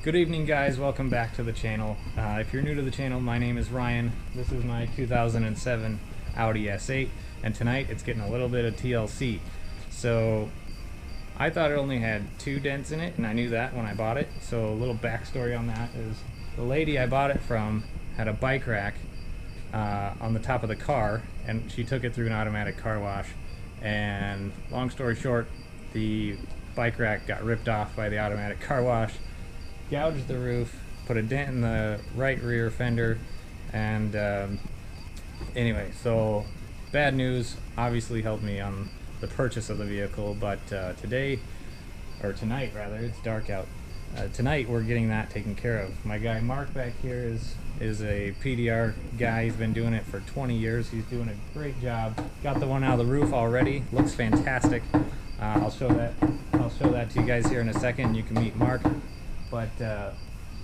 Good evening, guys. Welcome back to the channel. If you're new to the channel, my name is Ryan. This is my 2007 Audi S8, and tonight it's getting a little bit of TLC. So I thought it only had 2 dents in it, and I knew that when I bought it. So a little backstory on that is the lady I bought it from had a bike rack on the top of the car, and she took it through an automatic car wash. And long story short, the bike rack got ripped off by the automatic car wash, gouged the roof, put a dent in the right rear fender, and anyway, so bad news. Obviously helped me on the purchase of the vehicle, but tonight rather, it's dark out. Tonight we're getting that taken care of. My guy Mark back here is a PDR guy. He's been doing it for 20 years. He's doing a great job. Got the one out of the roof already. Looks fantastic. I'll show that to you guys here in a second. You can meet Mark. But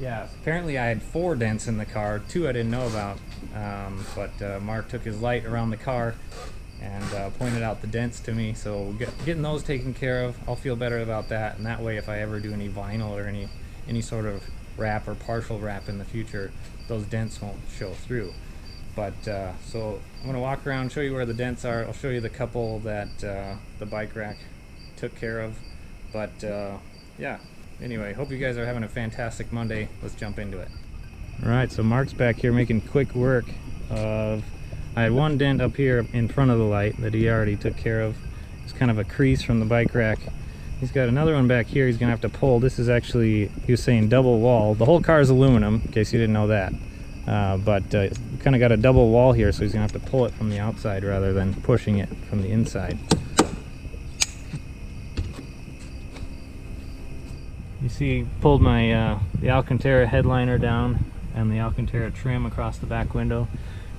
yeah, apparently I had 4 dents in the car. 2 I didn't know about. But Mark took his light around the car and pointed out the dents to me. So getting those taken care of, I'll feel better about that. And that way, if I ever do any vinyl or any sort of wrap or partial wrap in the future, those dents won't show through. But so I'm gonna walk around, show you where the dents are. I'll show you the couple that the bike rack took care of. But yeah. Anyway, hope you guys are having a fantastic Monday. Let's jump into it. Alright, so Mark's back here making quick work of... I had 1 dent up here in front of the light that he already took care of. It's kind of a crease from the bike rack. He's got another one back here he's going to have to pull. This is actually, he was saying double wall. The whole car is aluminum, in case you didn't know that. But kind of got a double wall here, so he's going to have to pull it from the outside rather than pushing it from the inside. You see, pulled my the Alcantara headliner down and the Alcantara trim across the back window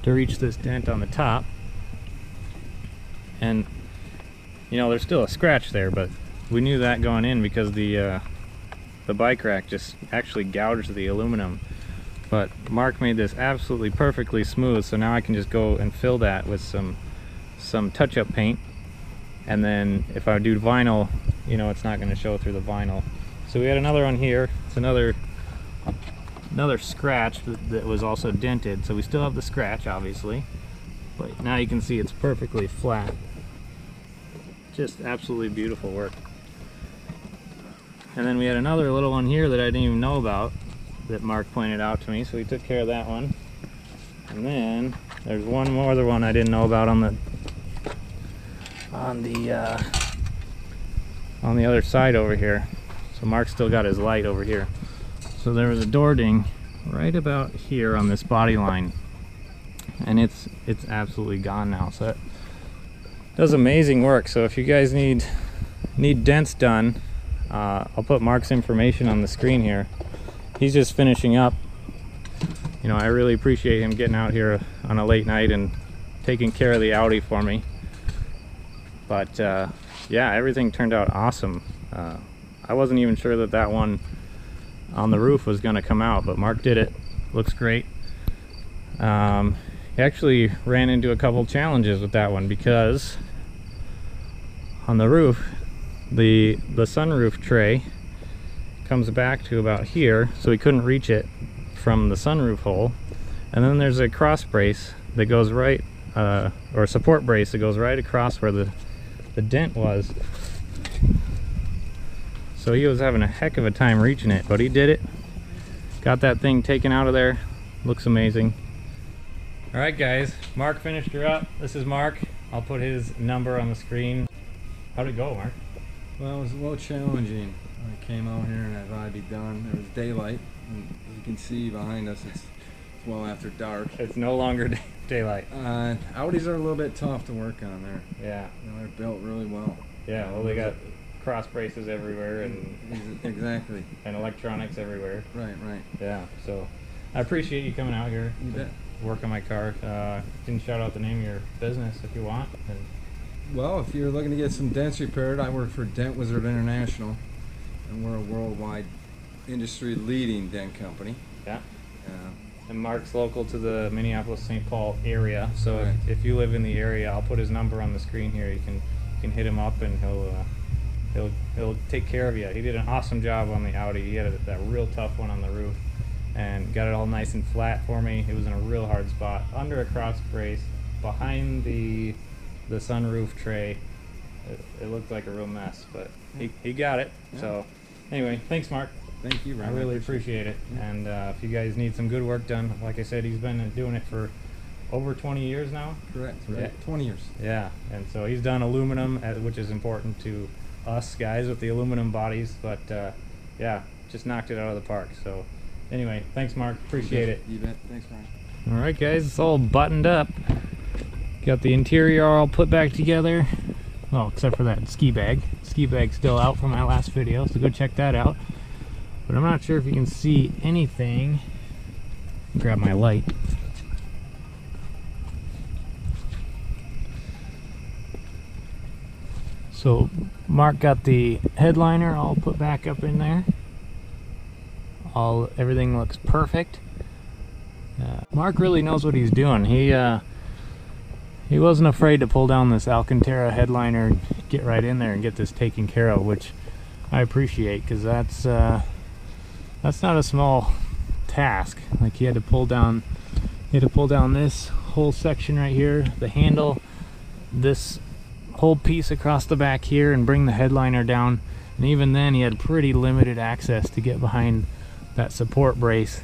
to reach this dent on the top. And you know, there's still a scratch there, but we knew that going in because the bike rack just actually gouged the aluminum. But Mark made this absolutely perfectly smooth, so now I can just go and fill that with some touch-up paint, and then if I do vinyl, you know, it's not going to show through the vinyl. So we had another one here. It's another scratch that was also dented. So we still have the scratch, obviously, but now you can see it's perfectly flat. Just absolutely beautiful work. And then we had another little one here that I didn't even know about that Mark pointed out to me. So we took care of that one. And then there's one more other one I didn't know about on the other side over here. So Mark's still got his light over here. So there was a door ding right about here on this body line, and it's absolutely gone now. So it does amazing work. So if you guys need dents done, I'll put Mark's information on the screen here. He's just finishing up. You know, I really appreciate him getting out here on a late night and taking care of the Audi for me. But yeah, everything turned out awesome. I wasn't even sure that one on the roof was going to come out, but Mark did it. Looks great. He actually ran into a couple challenges with that one because on the roof, the sunroof tray comes back to about here, so he couldn't reach it from the sunroof hole. And then there's a cross brace that goes right, or a support brace that goes right across where the dent was. So he was having a heck of a time reaching it, but he did it. Got that thing taken out of there. Looks amazing. Alright guys, Mark finished her up. This is Mark. I'll put his number on the screen. How'd it go, Mark? Well, it was a little challenging. I came out here and I thought I'd be done. There was daylight, and as you can see behind us, it's well after dark. It's no longer daylight. Audis are a little bit tough to work on there. Yeah. You know, they're built really well. Yeah, well, they got cross braces everywhere and exactly, and electronics everywhere. Right. Yeah, so I appreciate you coming out here. You bet. Work on my car. You can shout out the name of your business if you want. Well, if you're looking to get some dents repaired, I work for Dent Wizard International, and we're a worldwide industry-leading dent company. Yeah. And Mark's local to the Minneapolis-St. Paul area, so right. if you live in the area, I'll put his number on the screen here. You can hit him up, and It'll take care of you. He did an awesome job on the Audi. He had that real tough one on the roof and got it all nice and flat for me. It was in a real hard spot under a cross brace behind the sunroof tray. It looked like a real mess, but he got it. Yeah. So anyway, thanks Mark. Thank you, Ryan. I really appreciate it. Yeah. And if you guys need some good work done, like I said, he's been doing it for over 20 years now. Correct, right? Yeah. 20 years. Yeah, and so he's done aluminum, which is important to us guys with the aluminum bodies, but yeah, just knocked it out of the park. So anyway, thanks Mark, appreciate it. You bet. Thanks, Ryan. All right guys, it's all buttoned up. Got the interior all put back together. Well, except for that ski bag. Ski bag's still out from my last video, so go check that out. But I'm not sure if you can see anything. Grab my light. So Mark got the headliner all put back up in there. Everything looks perfect. Mark really knows what he's doing. He wasn't afraid to pull down this Alcantara headliner, get right in there and get this taken care of, which I appreciate, because that's not a small task. Like he had to pull down this whole section right here, the handle, this whole piece across the back here, and bring the headliner down. And even then he had pretty limited access to get behind that support brace.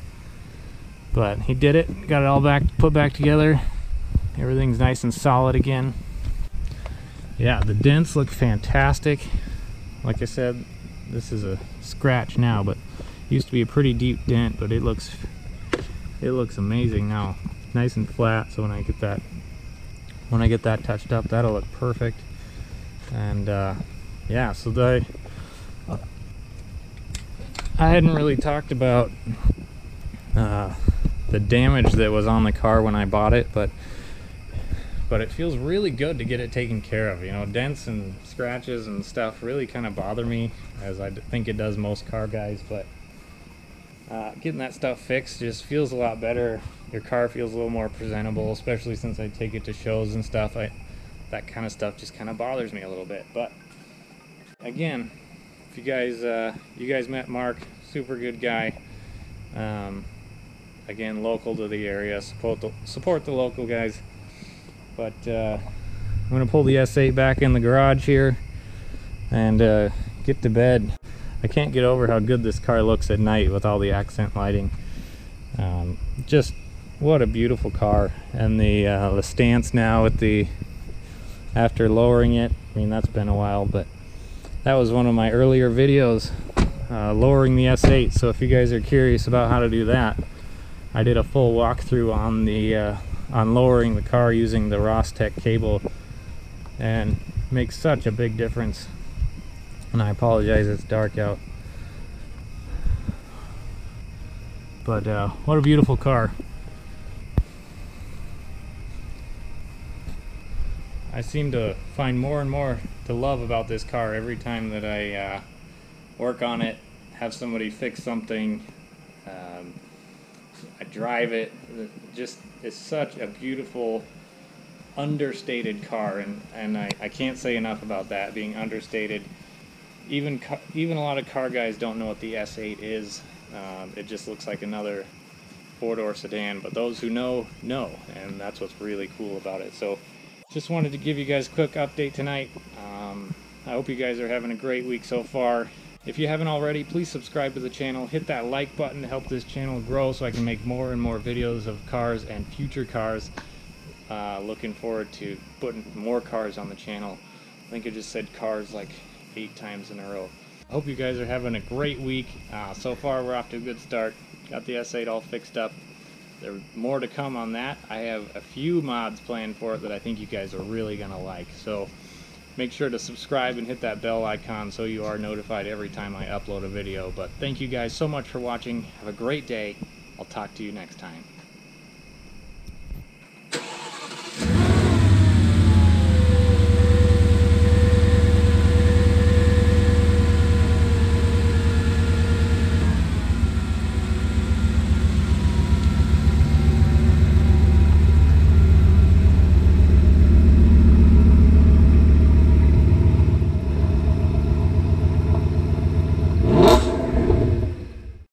But he did it, got it all put back together. Everything's nice and solid again. Yeah, the dents look fantastic. Like I said, this is a scratch now, but it used to be a pretty deep dent, but it looks amazing now. Nice and flat, so when I get that touched up, that'll look perfect. And yeah, so I hadn't really talked about the damage that was on the car when I bought it, but it feels really good to get it taken care of. You know, dents and scratches and stuff really kind of bother me, as I think it does most car guys, but getting that stuff fixed just feels a lot better. Your car feels a little more presentable, especially since I take it to shows and stuff. That kind of stuff just kind of bothers me a little bit. But again, if you guys met Mark, super good guy. Again, local to the area, support the local guys. But I'm gonna pull the S8 back in the garage here and get to bed. I can't get over how good this car looks at night with all the accent lighting. Just what a beautiful car. And the stance now with after lowering it, I mean, that's been a while, but that was one of my earlier videos, lowering the S8. So if you guys are curious about how to do that, I did a full walkthrough on lowering the car using the Rostec cable, and makes such a big difference. And I apologize, it's dark out, but what a beautiful car. I seem to find more and more to love about this car every time that I work on it, have somebody fix something, I drive it. Just, it's such a beautiful, understated car, and I can't say enough about that, being understated. Even a lot of car guys don't know what the S8 is. It just looks like another four-door sedan, but those who know, and that's what's really cool about it. So just wanted to give you guys a quick update tonight. I hope you guys are having a great week so far. If you haven't already, please subscribe to the channel, hit that like button to help this channel grow so I can make more and more videos of cars and future cars. Looking forward to putting more cars on the channel. I think I just said cars like 8 times in a row. I hope you guys are having a great week. So far we're off to a good start. Got the S8 all fixed up. There's more to come on that. I have a few mods planned for it that I think you guys are really gonna like. So make sure to subscribe and hit that bell icon so you are notified every time I upload a video. But thank you guys so much for watching. Have a great day. I'll talk to you next time.